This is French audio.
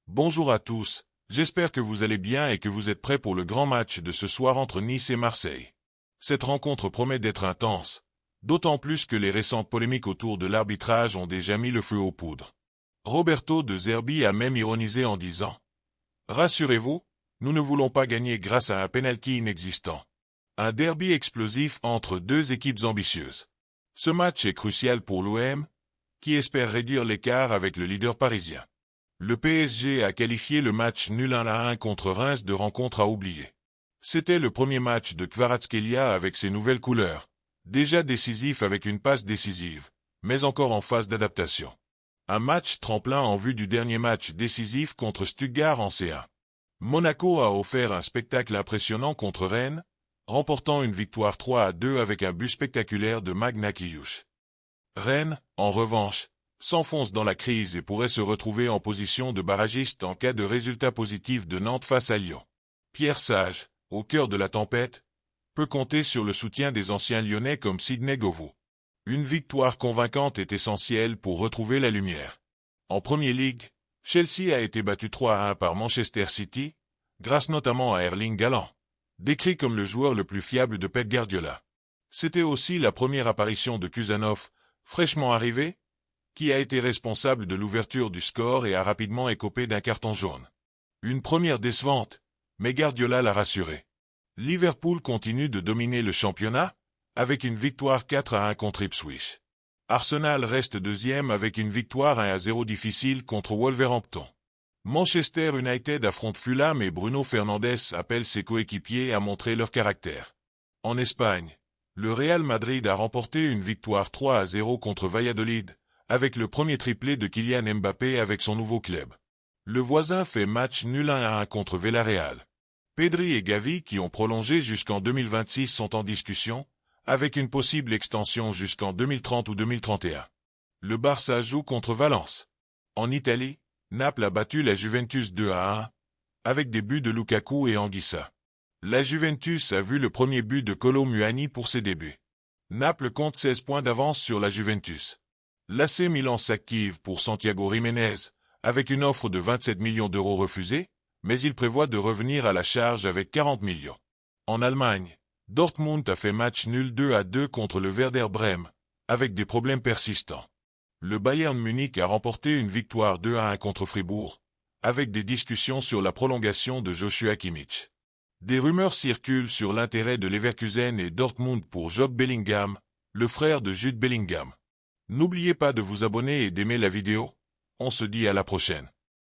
Bonjour à tous, j'espère que vous allez bien et que vous êtes prêts pour le grand match de ce soir entre Nice et Marseille. Cette rencontre promet d'être intense, d'autant plus que les récentes polémiques autour de l'arbitrage ont déjà mis le feu aux poudres. Roberto De Zerbi a même ironisé en disant « Rassurez-vous, nous ne voulons pas gagner grâce à un penalty inexistant. » Un derby explosif entre deux équipes ambitieuses. Ce match est crucial pour l'OM, qui espère réduire l'écart avec le leader parisien. Le PSG a qualifié le match nul 1-1 contre Reims de rencontre à oublier. C'était le premier match de Kvaratskhelia avec ses nouvelles couleurs, déjà décisif avec une passe décisive, mais encore en phase d'adaptation. Un match tremplin en vue du dernier match décisif contre Stuttgart en C1. Monaco a offert un spectacle impressionnant contre Rennes, remportant une victoire 3-2 avec un but spectaculaire de Magna Kiyush. Rennes, en revanche, s'enfonce dans la crise et pourrait se retrouver en position de barragiste en cas de résultat positif de Nantes face à Lyon. Pierre Sage, au cœur de la tempête, peut compter sur le soutien des anciens lyonnais comme Sidney Govou. Une victoire convaincante est essentielle pour retrouver la lumière. En Premier League, Chelsea a été battu 3-1 par Manchester City, grâce notamment à Erling Haaland, décrit comme le joueur le plus fiable de Pep Guardiola. C'était aussi la première apparition de Kusanov, fraîchement arrivé, qui a été responsable de l'ouverture du score et a rapidement écopé d'un carton jaune. Une première décevante, mais Guardiola l'a rassuré. Liverpool continue de dominer le championnat, avec une victoire 4-1 contre Ipswich. Arsenal reste deuxième avec une victoire 1-0 difficile contre Wolverhampton. Manchester United affronte Fulham et Bruno Fernandes appelle ses coéquipiers à montrer leur caractère. En Espagne, le Real Madrid a remporté une victoire 3-0 contre Valladolid, avec le premier triplé de Kylian Mbappé avec son nouveau club. Le voisin fait match nul 1-1 contre Villarreal. Pedri et Gavi, qui ont prolongé jusqu'en 2026, sont en discussion, avec une possible extension jusqu'en 2030 ou 2031. Le Barça joue contre Valence. En Italie, Naples a battu la Juventus 2-1, avec des buts de Lukaku et Anguissa. La Juventus a vu le premier but de Kolo Muani pour ses débuts. Naples compte 16 points d'avance sur la Juventus. L'AC Milan s'active pour Santiago Jiménez, avec une offre de 27 millions d'euros refusée, mais il prévoit de revenir à la charge avec 40 millions. En Allemagne, Dortmund a fait match nul 2-2 contre le Werder Brême, avec des problèmes persistants. Le Bayern Munich a remporté une victoire 2-1 contre Fribourg, avec des discussions sur la prolongation de Joshua Kimmich. Des rumeurs circulent sur l'intérêt de Leverkusen et Dortmund pour Job Bellingham, le frère de Jude Bellingham. N'oubliez pas de vous abonner et d'aimer la vidéo. On se dit à la prochaine.